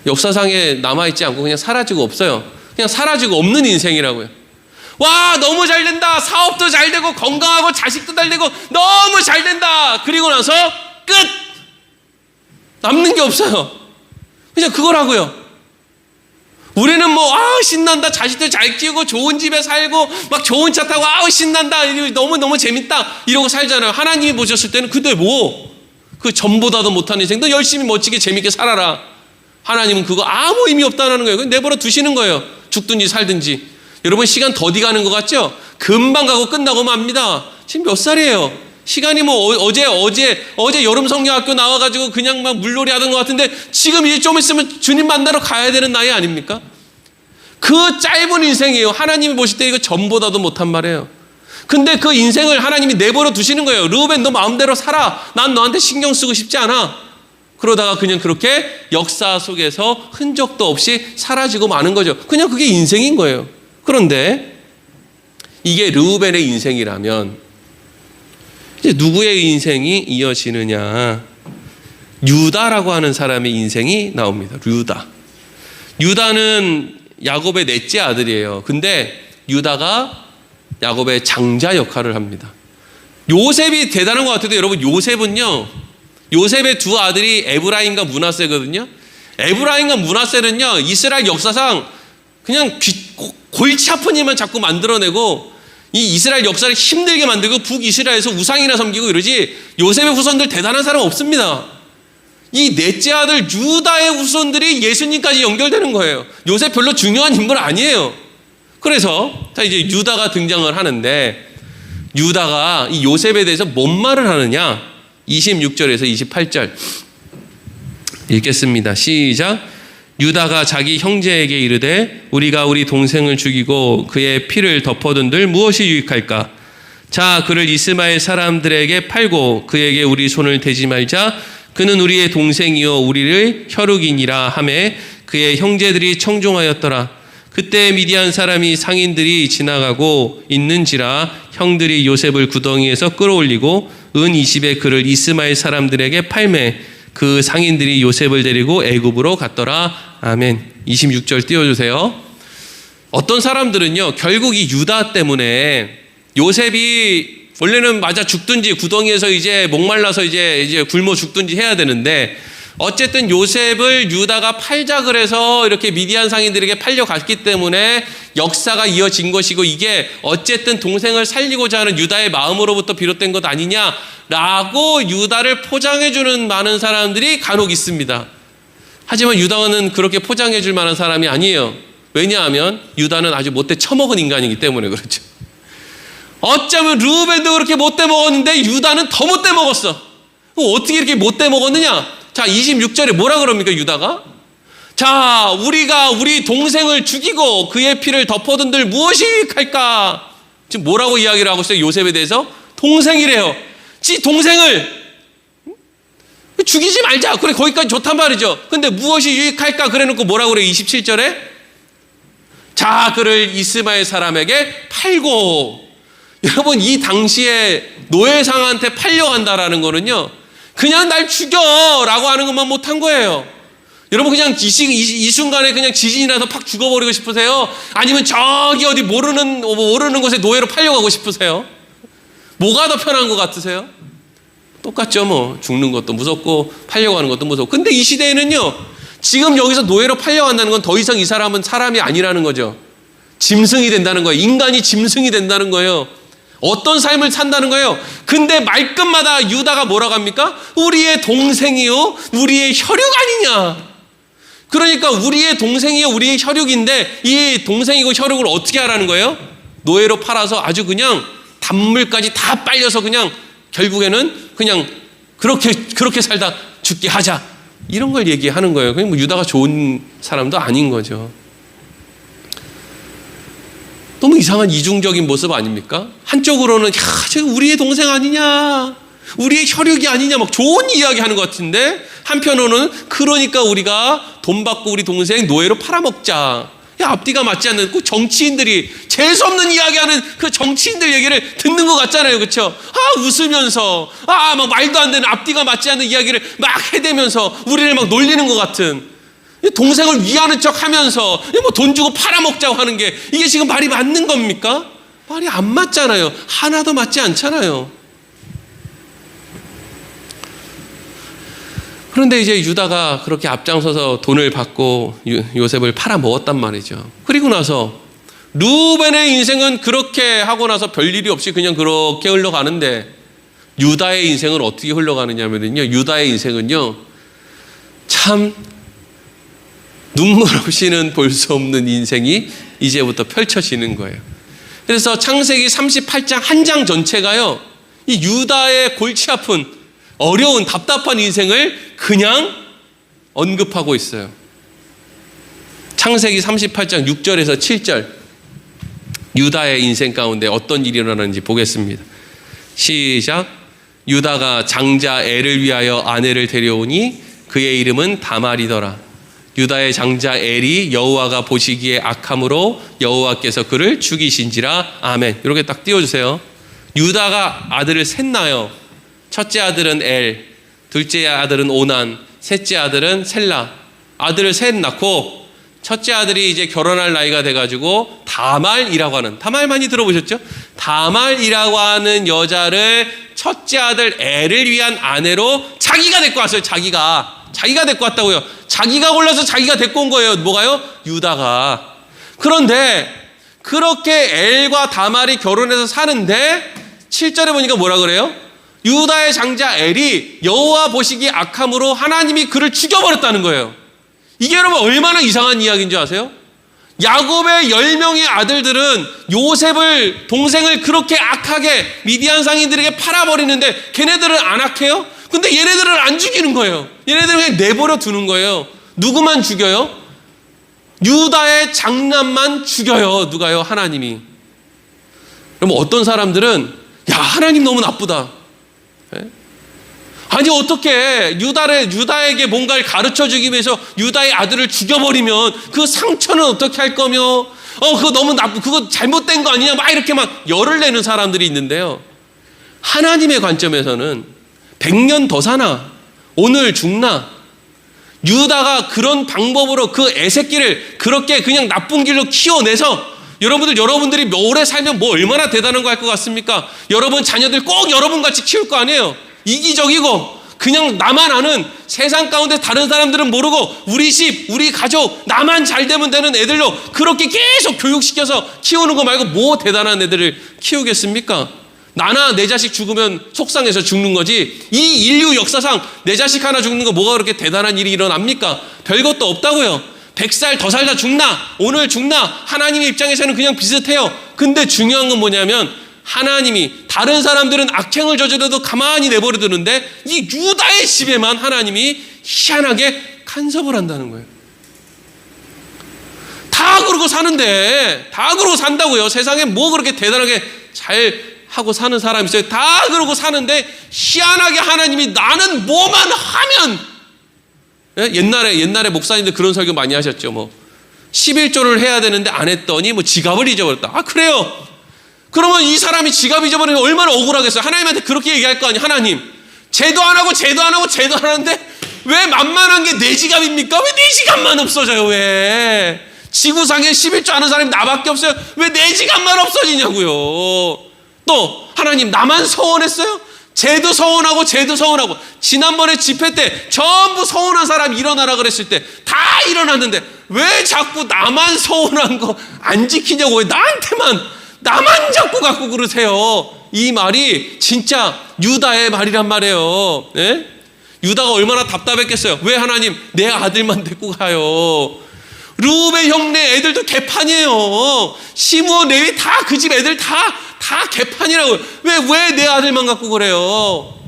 역사상에 남아있지 않고 그냥 사라지고 없어요. 그냥 사라지고 없는 인생이라고요. 와, 너무 잘 된다. 사업도 잘 되고 건강하고 자식도 잘 되고 너무 잘 된다. 그리고 나서 끝. 남는 게 없어요. 그냥 그거라고요. 우리는 뭐 신난다. 자식들 잘 키우고 좋은 집에 살고 막 좋은 차 타고 신난다. 너무 재밌다. 이러고 살잖아요. 하나님이 보셨을 때는 근데 뭐 그 전보다도 못한 인생 너 열심히 멋지게 재밌게 살아라. 하나님은 그거 아무 의미 없다는 거예요. 내버려 두시는 거예요. 죽든지 살든지. 여러분 시간 더디 가는 것 같죠? 금방 가고 끝나고 맙니다. 지금 몇 살이에요? 시간이 뭐 어제 여름 성경학교 나와가지고 그냥 막 물놀이 하던 것 같은데 지금 이제 좀 있으면 주님 만나러 가야 되는 나이 아닙니까? 그 짧은 인생이에요. 하나님이 보실 때 이거 전보다도 못한 말이에요. 근데 그 인생을 하나님이 내버려 두시는 거예요. 르우벤 너 마음대로 살아. 난 너한테 신경 쓰고 싶지 않아. 그러다가 그냥 그렇게 역사 속에서 흔적도 없이 사라지고 마는 거죠. 그냥 그게 인생인 거예요. 그런데 이게 르우벤의 인생이라면 이제 누구의 인생이 이어지느냐? 유다라고 하는 사람의 인생이 나옵니다. 유다는 야곱의 넷째 아들이에요. 근데 유다가 야곱의 장자 역할을 합니다. 요셉이 대단한 것 같아도 여러분 요셉의 두 아들이 에브라임과 므낫세거든요. 에브라임과 므낫세는요 이스라엘 역사상 그냥 골치 아픈 일만 자꾸 만들어내고 이 이스라엘 역사를 힘들게 만들고 북이스라엘에서 우상이나 섬기고 이러지 요셉의 후손들 대단한 사람 없습니다. 이 넷째 아들 유다의 후손들이 예수님까지 연결되는 거예요. 요셉 별로 중요한 인물 아니에요. 그래서 자 이제 유다가 등장을 하는데 유다가 이 요셉에 대해서 뭔 말을 하느냐? 26절에서 28절 읽겠습니다. 시작. 유다가 자기 형제에게 이르되 우리가 우리 동생을 죽이고 그의 피를 덮어둔들 무엇이 유익할까? 자 그를 이스마엘 사람들에게 팔고 그에게 우리 손을 대지 말자. 그는 우리의 동생이요 우리를 혈육이니라 하매 그의 형제들이 청종하였더라. 그때 미디안 사람이 상인들이 지나가고 있는지라 형들이 요셉을 구덩이에서 끌어올리고 은 20에 그를 이스마엘 사람들에게 팔매 그 상인들이 요셉을 데리고 애굽으로 갔더라. 아멘. 26절 띄워주세요. 어떤 사람들은요 결국 이 유다 때문에 요셉이 원래는 맞아 죽든지 구덩이에서 이제 목말라서 이제 굶어 죽든지 해야 되는데 어쨌든 요셉을 유다가 팔자 그래서 이렇게 미디안 상인들에게 팔려갔기 때문에 역사가 이어진 것이고 이게 어쨌든 동생을 살리고자 하는 유다의 마음으로부터 비롯된 것 아니냐라고 유다를 포장해주는 많은 사람들이 간혹 있습니다. 하지만 유다는 그렇게 포장해줄 만한 사람이 아니에요. 왜냐하면 유다는 아주 못돼 처먹은 인간이기 때문에 그렇죠. 어쩌면 르우벤도 그렇게 못돼 먹었는데 유다는 더 못돼 먹었어. 어떻게 이렇게 못돼 먹었느냐? 자 26절에 뭐라 그럽니까 유다가? 자 우리가 우리 동생을 죽이고 그의 피를 덮어둔들 무엇이 유익할까? 지금 뭐라고 이야기를 하고 있어요? 요셉에 대해서? 동생이래요. 지 동생을 죽이지 말자. 그래 거기까지 좋단 말이죠. 근데 무엇이 유익할까? 그래놓고 뭐라고 그래요? 27절에 자 그를 이스마엘 사람에게 팔고. 여러분 이 당시에 노예상한테 팔려간다라는 거는요 그냥 날 죽여라고 하는 것만 못한 거예요. 여러분 그냥 이 순간에 그냥 지진이 나서 팍 죽어버리고 싶으세요? 아니면 저기 어디 모르는 곳에 노예로 팔려가고 싶으세요? 뭐가 더 편한 것 같으세요? 똑같죠 뭐. 죽는 것도 무섭고 팔려가는 것도 무섭고. 근데 이 시대에는요 지금 여기서 노예로 팔려간다는 건 더 이상 이 사람은 사람이 아니라는 거죠. 짐승이 된다는 거예요. 인간이 짐승이 된다는 거예요. 어떤 삶을 산다는 거예요. 근데 말끝마다 유다가 뭐라고 합니까? 우리의 동생이요 우리의 혈육 아니냐. 그러니까 우리의 동생이요 우리의 혈육인데 이 동생이고 혈육을 어떻게 하라는 거예요? 노예로 팔아서 아주 그냥 단물까지 다 빨려서 그냥 결국에는 그냥 그렇게 살다 죽게 하자. 이런 걸 얘기하는 거예요. 그냥 뭐 유다가 좋은 사람도 아닌 거죠. 너무 이상한 이중적인 모습 아닙니까? 한쪽으로는 저 우리의 동생 아니냐, 우리의 혈육이 아니냐 막 좋은 이야기 하는 것 같은데 한편으로는 그러니까 우리가 돈 받고 우리 동생 노예로 팔아먹자. 앞뒤가 맞지 않는 그 정치인들이 재수없는 이야기하는 그 정치인들 얘기를 듣는 것 같잖아요. 그렇죠? 웃으면서 막 말도 안 되는 앞뒤가 맞지 않는 이야기를 막 해대면서 우리를 막 놀리는 것 같은, 동생을 위하는 척 하면서 뭐 돈 주고 팔아먹자고 하는 게 이게 지금 말이 맞는 겁니까? 말이 안 맞잖아요. 하나도 맞지 않잖아요. 그런데 이제 유다가 그렇게 앞장서서 돈을 받고 요셉을 팔아먹었단 말이죠. 그리고 나서 르우벤의 인생은 그렇게 하고 나서 별일이 없이 그냥 그렇게 흘러가는데 유다의 인생은 어떻게 흘러가느냐면요, 유다의 인생은요 참 눈물 없이는 볼 수 없는 인생이 이제부터 펼쳐지는 거예요. 그래서 창세기 38장 한 장 전체가요, 이 유다의 골치 아픈 어려운 답답한 인생을 그냥 언급하고 있어요. 창세기 38장 6절에서 7절, 유다의 인생 가운데 어떤 일이 일어나는지 보겠습니다. 시작. 유다가 장자 엘을 위하여 아내를 데려오니 그의 이름은 다말이더라. 유다의 장자 엘이 여호와가 보시기에 악함으로 여호와께서 그를 죽이신지라. 아멘. 이렇게 딱 띄워주세요. 유다가 아들을 셋 낳아요. 첫째 아들은 엘, 둘째 아들은 오난, 셋째 아들은 셀라. 아들을 셋 낳고 첫째 아들이 이제 결혼할 나이가 돼가지고 다말이라고 하는, 다말 많이 들어보셨죠? 다말이라고 하는 여자를 첫째 아들 엘을 위한 아내로 자기가 데리고 왔어요. 자기가 데리고 왔다고요. 자기가 골라서 자기가 데리고 온 거예요. 뭐가요? 유다가. 그런데 그렇게 엘과 다말이 결혼해서 사는데 7절에 보니까 뭐라 그래요? 유다의 장자 엘이 여호와 보시기에 악함으로 하나님이 그를 죽여버렸다는 거예요. 이게 여러분 얼마나 이상한 이야기인 줄 아세요? 야곱의 10명의 아들들은 요셉을, 동생을 그렇게 악하게 미디안 상인들에게 팔아버리는데 걔네들은 안 악해요? 근데 얘네들을 안 죽이는 거예요. 얘네들을 그냥 내버려 두는 거예요. 누구만 죽여요? 유다의 장남만 죽여요. 누가요? 하나님이. 그럼 어떤 사람들은 야, 하나님 너무 나쁘다. 아니 어떻게 유다에게 뭔가를 가르쳐주기 위해서 유다의 아들을 죽여버리면 그 상처는 어떻게 할 거며, 그거 너무 그거 잘못된 거 아니냐, 막 이렇게 막 열을 내는 사람들이 있는데요. 하나님의 관점에서는 100년 더 사나 오늘 죽나, 유다가 그런 방법으로 그 애새끼를 그렇게 그냥 나쁜 길로 키워내서 여러분들이 오래 살면 뭐 얼마나 대단한 거 할 것 같습니까? 여러분 자녀들 꼭 여러분같이 키울 거 아니에요. 이기적이고 그냥 나만 아는, 세상 가운데 다른 사람들은 모르고 우리 집, 우리 가족, 나만 잘 되면 되는 애들로 그렇게 계속 교육시켜서 키우는 거 말고 뭐 대단한 애들을 키우겠습니까? 나나 내 자식 죽으면 속상해서 죽는 거지, 이 인류 역사상 내 자식 하나 죽는 거 뭐가 그렇게 대단한 일이 일어납니까? 별것도 없다고요. 100살 더 살다 죽나 오늘 죽나 하나님의 입장에서는 그냥 비슷해요. 근데 중요한 건 뭐냐면 하나님이, 다른 사람들은 악행을 저질러도 가만히 내버려 두는데 이 유다의 집에만 하나님이 희한하게 간섭을 한다는 거예요. 다 그러고 사는데, 다 그러고 산다고요. 세상에 뭐 그렇게 대단하게 잘 하고 사는 사람이 있어요? 다 그러고 사는데 희한하게 하나님이 나는 뭐만 하면, 옛날에 목사님들 그런 설교 많이 하셨죠. 뭐 11조를 해야 되는데 안 했더니 뭐 지갑을 잊어버렸다. 아 그래요? 그러면 이 사람이 지갑 잊어버리면 얼마나 억울하겠어요. 하나님한테 그렇게 얘기할 거 아니에요. 하나님, 제도 안 하고 제도 안 하는데 왜 만만한 게 내 지갑입니까? 왜 내 지갑만 없어져요? 왜 지구상에 11조 하는 사람이 나밖에 없어요? 왜 내 지갑만 없어지냐고요. 또 하나님, 나만 서운했어요? 쟤도 서운하고 지난번에 집회 때 전부 서운한 사람 일어나라 그랬을 때 다 일어났는데 왜 자꾸 나만 서운한 거 안 지키냐고, 왜 나만 자꾸 갖고 그러세요? 이 말이 진짜 유다의 말이란 말이에요. 네? 유다가 얼마나 답답했겠어요. 왜 하나님 내 아들만 데리고 가요? 루벤 형네 애들도 개판이에요. 시므온, 레위 다 그 집 애들 다 개판이라고요. 왜 내 아들만 갖고 그래요?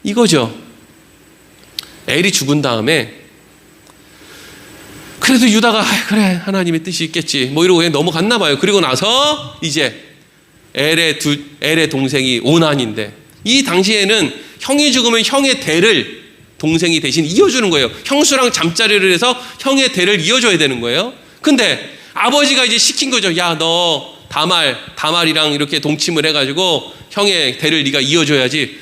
이거죠. 엘이 죽은 다음에 그래도 유다가 그래 하나님의 뜻이 있겠지 뭐 이러고 그냥 넘어갔나 봐요. 그리고 나서 이제 엘의 동생이 오난인데, 이 당시에는 형이 죽으면 형의 대를 동생이 대신 이어주는 거예요. 형수랑 잠자리를 해서 형의 대를 이어줘야 되는 거예요. 근데 아버지가 이제 시킨 거죠. 야, 너 다말이랑 이렇게 동침을 해가지고 형의 대를 네가 이어줘야지.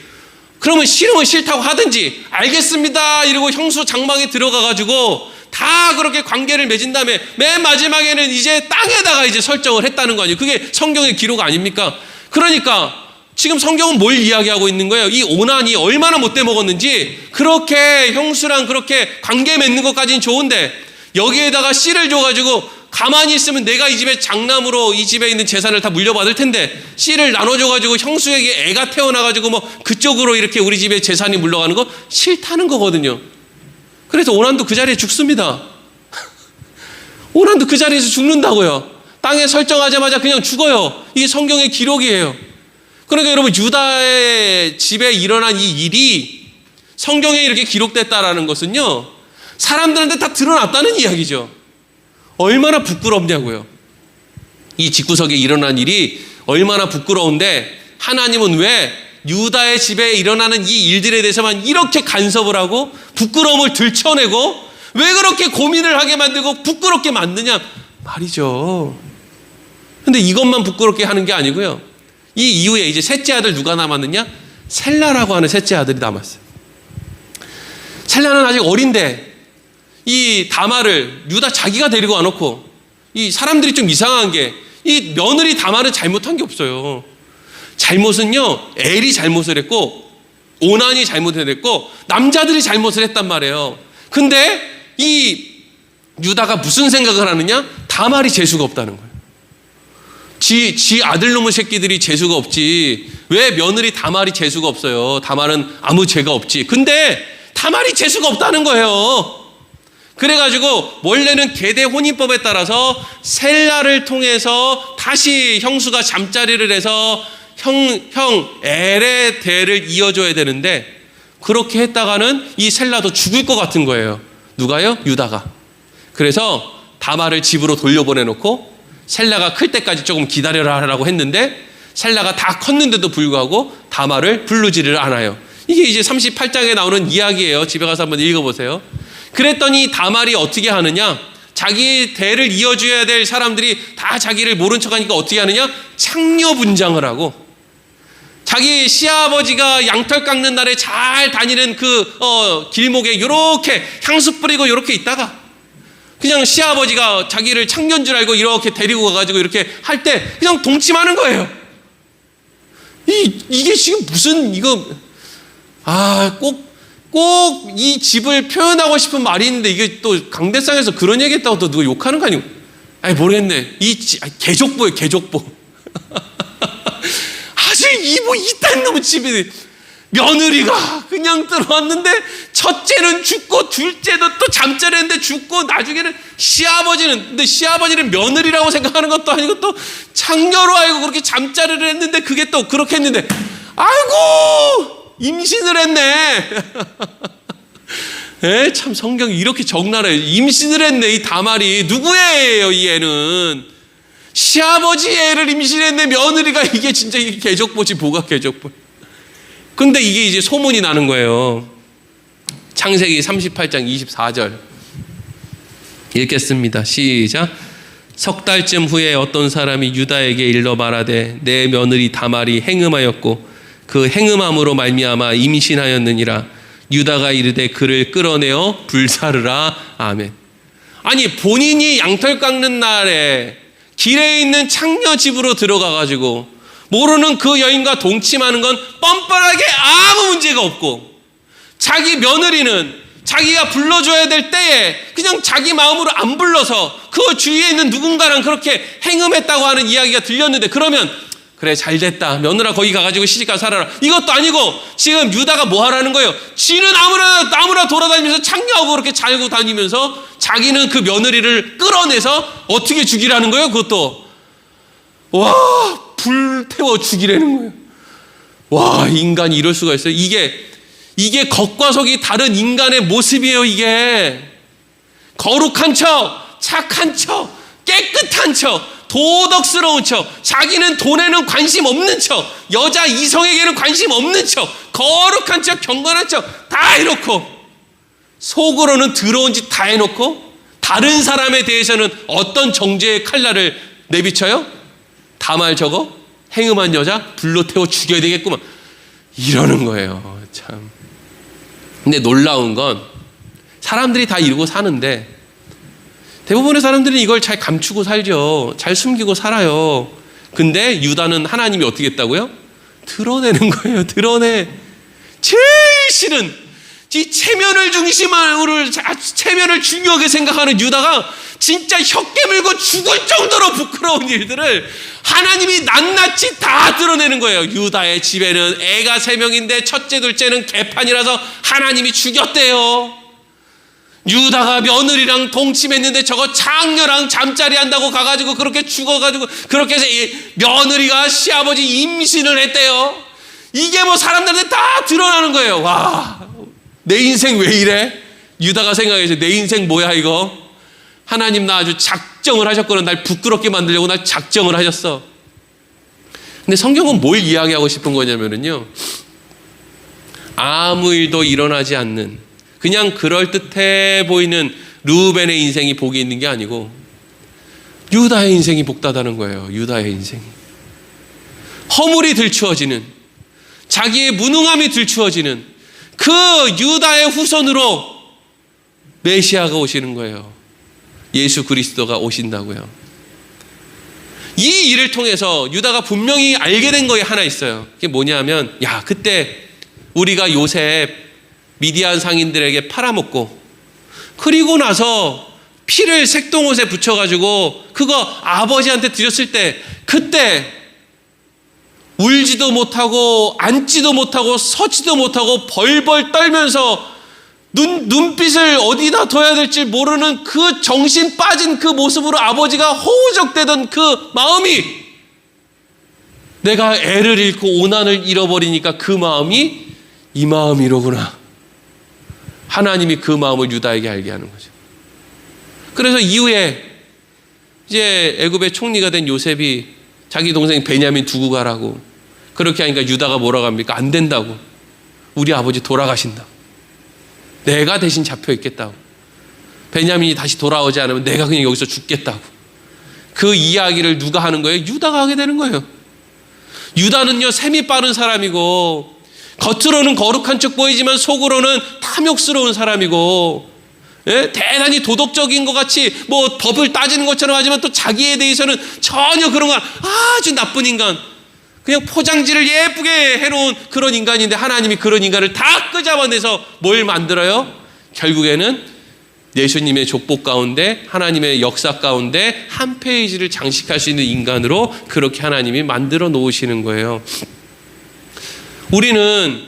그러면 싫으면 싫다고 하든지, 알겠습니다 이러고 형수 장막에 들어가가지고 다 그렇게 관계를 맺은 다음에 맨 마지막에는 이제 땅에다가 이제 설정을 했다는 거 아니에요. 그게 성경의 기록 아닙니까? 그러니까 지금 성경은 뭘 이야기하고 있는 거예요? 이 오난이 얼마나 못돼 먹었는지. 그렇게 형수랑 그렇게 관계 맺는 것까지는 좋은데 여기에다가 씨를 줘가지고 가만히 있으면 내가 이 집의 장남으로 이 집에 있는 재산을 다 물려받을 텐데 씨를 나눠줘가지고 형수에게 애가 태어나가지고 뭐 그쪽으로 이렇게 우리 집의 재산이 물러가는 거 싫다는 거거든요. 그래서 오난도 그 자리에 죽습니다. 오난도 그 자리에서 죽는다고요. 땅에 설정하자마자 그냥 죽어요. 이게 성경의 기록이에요. 그러니까 여러분, 유다의 집에 일어난 이 일이 성경에 이렇게 기록됐다라는 것은요, 사람들한테 다 드러났다는 이야기죠. 얼마나 부끄럽냐고요. 이 집구석에 일어난 일이 얼마나 부끄러운데 하나님은 왜 유다의 집에 일어나는 이 일들에 대해서만 이렇게 간섭을 하고 부끄러움을 들춰내고 왜 그렇게 고민을 하게 만들고 부끄럽게 만드냐 말이죠. 근데 이것만 부끄럽게 하는 게 아니고요. 이 이후에 이제 셋째 아들 누가 남았느냐? 셀라라고 하는 셋째 아들이 남았어요. 셀라는 아직 어린데 이 다말을 유다 자기가 데리고 와놓고, 이 사람들이 좀 이상한 게 이 며느리 다말은 잘못한 게 없어요. 잘못은요, 엘이 잘못을 했고 오난이 잘못을 했고 남자들이 잘못을 했단 말이에요. 근데 이 유다가 무슨 생각을 하느냐? 다말이 재수가 없다는 거예요. 지 아들놈의 새끼들이 재수가 없지, 왜 며느리 다말이 재수가 없어요? 다말은 아무 죄가 없지. 근데 다말이 재수가 없다는 거예요. 그래가지고 원래는 계대 혼인법에 따라서 셀라를 통해서 다시 형수가 잠자리를 해서 형 엘의 대를 이어줘야 되는데, 그렇게 했다가는 이 셀라도 죽을 것 같은 거예요. 누가요? 유다가. 그래서 다말을 집으로 돌려보내놓고 셀라가 클 때까지 조금 기다려라 하라고 했는데, 셀라가 다 컸는데도 불구하고 다말을 부르지를 않아요. 이게 이제 38장에 나오는 이야기예요. 집에 가서 한번 읽어보세요. 그랬더니 다말이 어떻게 하느냐? 자기 대를 이어줘야 될 사람들이 다 자기를 모른 척하니까 어떻게 하느냐? 창녀 분장을 하고, 자기 시아버지가 양털 깎는 날에 잘 다니는 그 길목에 이렇게 향수 뿌리고 이렇게 있다가 그냥 시아버지가 자기를 창녀인 줄 알고 이렇게 데리고 가가지고 이렇게 할 때 그냥 동침하는 거예요. 이게 지금 무슨 꼭 이 집을 표현하고 싶은 말이 있는데, 이게 또 강대상에서 그런 얘기 했다고 또 누가 욕하는 거 아니고? 모르겠네. 개족보예요, 개족보. 아주 이딴 놈의 집에 며느리가 그냥 들어왔는데, 첫째는 죽고 둘째도 또 잠자리 했는데 죽고, 나중에는 근데 시아버지는 며느리라고 생각하는 것도 아니고 또 창녀로 알고 그렇게 잠자리를 했는데, 그게 또 그렇게 했는데, 아이고 임신을 했네. 참 성경이 이렇게 적나라해요. 임신을 했네. 이 다말이 누구의 애예요? 이 애는 시아버지 애를 임신했네. 며느리가. 이게 진짜 이게 개족보지 뭐가 개족보. 근데 이게 이제 소문이 나는 거예요. 창세기 38장 24절 읽겠습니다. 시작. 석 달쯤 후에 어떤 사람이 유다에게 일러 말하되, 내 며느리 다말이 행음하였고 그 행음함으로 말미암아 임신하였느니라. 유다가 이르되 그를 끌어내어 불사르라. 아멘. 아니, 본인이 양털 깎는 날에 길에 있는 창녀 집으로 들어가가지고 모르는 그 여인과 동침하는 건 뻔뻔하게 아무 문제가 없고, 자기 며느리는 자기가 불러줘야 될 때에 그냥 자기 마음으로 안 불러서 그 주위에 있는 누군가랑 그렇게 행음했다고 하는 이야기가 들렸는데, 그러면 그래 잘됐다, 며느라 거기 가가지고 시집가 살아라, 이것도 아니고 지금 유다가 뭐 하라는 거예요? 지는 아무나 돌아다니면서 창녀하고 그렇게 잘고 다니면서 자기는 그 며느리를 끌어내서 어떻게 죽이라는 거예요? 그것도 불태워 죽이라는 거예요. 인간이 이럴 수가 있어요. 이게 겉과 속이 다른 인간의 모습이에요. 이게 거룩한 척, 착한 척, 깨끗한 척, 도덕스러운 척, 자기는 돈에는 관심 없는 척, 여자 이성에게는 관심 없는 척, 거룩한 척, 경건한 척 다 해놓고, 속으로는 더러운 짓 다 해놓고, 다른 사람에 대해서는 어떤 정죄의 칼날을 내비쳐요? 다말 저거 행음한 여자 불로 태워 죽여야 되겠구만, 이러는 거예요. 참. 근데 놀라운 건 사람들이 다 이러고 사는데 대부분의 사람들은 이걸 잘 감추고 살죠. 잘 숨기고 살아요. 근데 유다는 하나님이 어떻게 했다고요? 드러내는 거예요. 드러내. 제일 싫은 이 체면을 중심으로, 체면을 중요하게 생각하는 유다가 진짜 혀 깨물고 죽을 정도로 부끄러운 일들을 하나님이 낱낱이 다 드러내는 거예요. 유다의 집에는 애가 3명인데 첫째 둘째는 개판이라서 하나님이 죽였대요. 유다가 며느리랑 동침했는데 저거 장녀랑 잠자리 한다고 가가지고 그렇게 죽어가지고 그렇게 해서 며느리가 시아버지 임신을 했대요. 이게 뭐 사람들한테 다 드러나는 거예요. 와, 내 인생 왜 이래? 유다가 생각해서 내 인생 뭐야 이거? 하나님 나 아주 작정을 하셨거든. 날 부끄럽게 만들려고 날 작정을 하셨어. 근데 성경은 뭘 이야기하고 싶은 거냐면요, 아무 일도 일어나지 않는 그냥 그럴듯해 보이는 르우벤의 인생이 복이 있는 게 아니고 유다의 인생이 복다다는 거예요. 유다의 인생이 허물이 들추어지는, 자기의 무능함이 들추어지는 그 유다의 후손으로 메시아가 오시는 거예요. 예수 그리스도가 오신다고요. 이 일을 통해서 유다가 분명히 알게 된 거에 하나 있어요. 그게 뭐냐면, 야, 그때 우리가 요셉 미디안 상인들에게 팔아먹고 그리고 나서 피를 색동옷에 붙여가지고 그거 아버지한테 드렸을 때 그때 울지도 못하고 앉지도 못하고 서지도 못하고 벌벌 떨면서 눈빛을 어디다 둬야 될지 모르는 그 정신 빠진 그 모습으로 아버지가 허우적대던 그 마음이, 내가 애를 잃고 오난을 잃어버리니까 그 마음이 이 마음이로구나. 하나님이 그 마음을 유다에게 알게 하는 거죠. 그래서 이후에 이제 애굽의 총리가 된 요셉이 자기 동생 베냐민 두고 가라고 그렇게 하니까 유다가 뭐라고 합니까? 안 된다고. 우리 아버지 돌아가신다. 내가 대신 잡혀 있겠다고. 베냐민이 다시 돌아오지 않으면 내가 그냥 여기서 죽겠다고. 그 이야기를 누가 하는 거예요? 유다가 하게 되는 거예요. 유다는요, 셈이 빠른 사람이고 겉으로는 거룩한 척 보이지만 속으로는 탐욕스러운 사람이고, 예? 대단히 도덕적인 것 같이 뭐 법을 따지는 것처럼 하지만 또 자기에 대해서는 전혀 그런 건 아주 나쁜 인간, 그냥 포장지를 예쁘게 해놓은 그런 인간인데 하나님이 그런 인간을 다 끄잡아내서 뭘 만들어요? 결국에는 예수님의 족보 가운데 하나님의 역사 가운데 한 페이지를 장식할 수 있는 인간으로 그렇게 하나님이 만들어 놓으시는 거예요. 우리는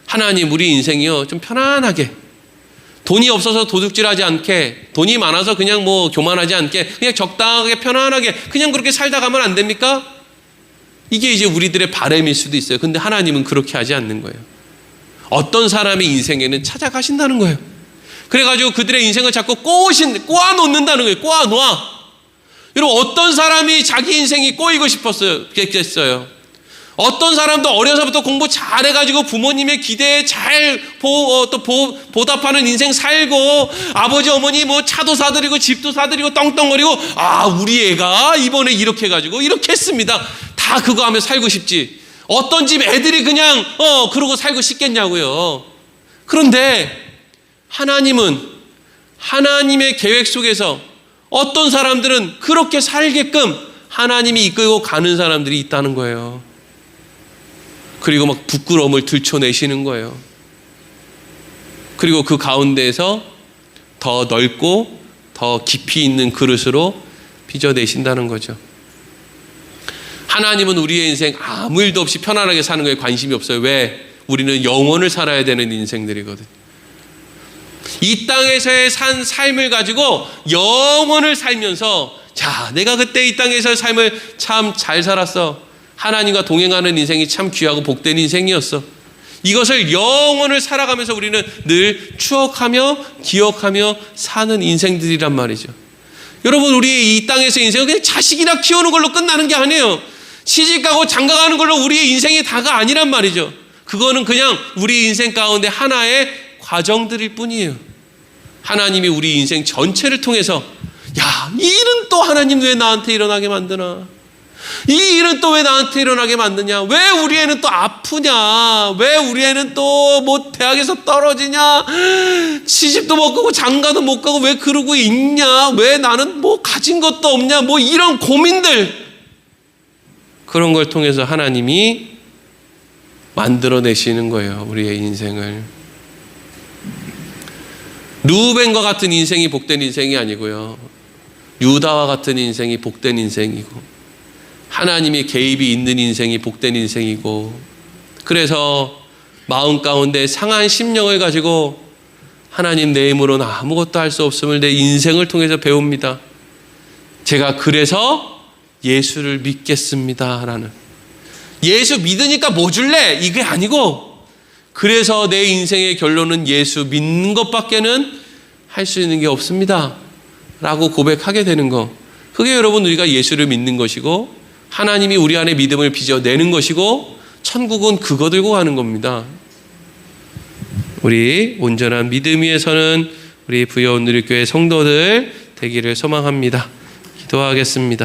하나님 우리 인생이요 좀 편안하게, 돈이 없어서 도둑질하지 않게, 돈이 많아서 그냥 뭐 교만하지 않게, 그냥 적당하게 편안하게 그냥 그렇게 살다 가면 안 됩니까? 이게 이제 우리들의 바람일 수도 있어요. 근데 하나님은 그렇게 하지 않는 거예요. 어떤 사람의 인생에는 찾아가신다는 거예요. 그래가지고 그들의 인생을 자꾸 꼬아놓는다는 거예요. 꼬아놓아. 여러분, 어떤 사람이 자기 인생이 꼬이고 싶겠어요? 어떤 사람도 어려서부터 공부 잘해가지고 부모님의 기대에 잘 보답하는 인생 살고, 아버지 어머니 뭐 차도 사드리고 집도 사드리고 떵떵거리고, 아 우리 애가 이번에 이렇게 해가지고 이렇게 했습니다. 다 그거 하며 살고 싶지. 어떤 집 애들이 그냥 그러고 살고 싶겠냐고요. 그런데 하나님은 하나님의 계획 속에서 어떤 사람들은 그렇게 살게끔 하나님이 이끌고 가는 사람들이 있다는 거예요. 그리고 막 부끄러움을 들춰내시는 거예요. 그리고 그 가운데에서 더 넓고 더 깊이 있는 그릇으로 빚어내신다는 거죠. 하나님은 우리의 인생 아무 일도 없이 편안하게 사는 거에 관심이 없어요. 왜? 우리는 영원을 살아야 되는 인생들이거든. 이 땅에서의 산 삶을 가지고 영원을 살면서, 자, 내가 그때 이 땅에서의 삶을 참 잘 살았어. 하나님과 동행하는 인생이 참 귀하고 복된 인생이었어. 이것을 영원을 살아가면서 우리는 늘 추억하며 기억하며 사는 인생들이란 말이죠. 여러분, 우리의 이 땅에서 인생은 그냥 자식이나 키우는 걸로 끝나는 게 아니에요. 시집가고 장가가는 걸로 우리의 인생이 다가 아니란 말이죠. 그거는 그냥 우리 인생 가운데 하나의 과정들일 뿐이에요. 하나님이 우리 인생 전체를 통해서, 야, 이 일은 또 하나님 왜 나한테 일어나게 만드나? 이 일은 또 왜 나한테 일어나게 만드냐? 왜 우리 애는 또 아프냐? 왜 우리 애는 또 뭐 대학에서 떨어지냐? 시집도 못 가고 장가도 못 가고 왜 그러고 있냐? 왜 나는 뭐 가진 것도 없냐? 뭐 이런 고민들, 그런 걸 통해서 하나님이 만들어내시는 거예요. 우리의 인생을. 르우벤과 같은 인생이 복된 인생이 아니고요, 유다와 같은 인생이 복된 인생이고, 하나님의 개입이 있는 인생이 복된 인생이고, 그래서 마음 가운데 상한 심령을 가지고 하나님 내 힘으로는 아무것도 할 수 없음을 내 인생을 통해서 배웁니다. 제가 그래서 예수를 믿겠습니다 라는, 예수 믿으니까 뭐 줄래? 이게 아니고 그래서 내 인생의 결론은 예수 믿는 것밖에는 할 수 있는 게 없습니다 라고 고백하게 되는 거, 그게 여러분 우리가 예수를 믿는 것이고 하나님이 우리 안에 믿음을 빚어내는 것이고 천국은 그거 들고 가는 겁니다. 우리 온전한 믿음 위에 서는 우리 부여온누리교회 성도들 되기를 소망합니다. 기도하겠습니다.